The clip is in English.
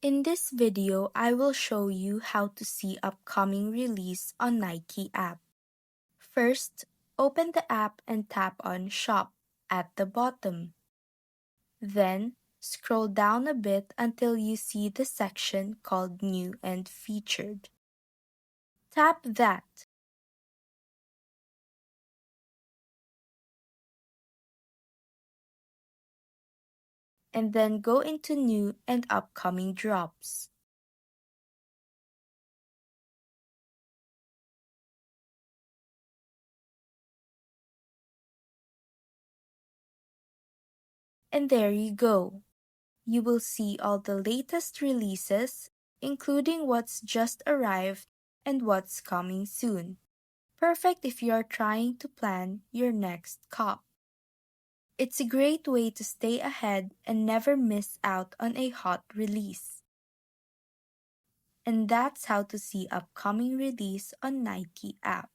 In this video, I will show you how to see upcoming release on Nike app. First, open the app and tap on Shop at the bottom. Then, scroll down a bit until you see the section called New and Featured. Tap that. And then go into New and Upcoming Drops. And there you go. You will see all the latest releases, including what's just arrived and what's coming soon. Perfect if you are trying to plan your next cop. It's a great way to stay ahead and never miss out on a hot release. And that's how to see upcoming release on Nike app.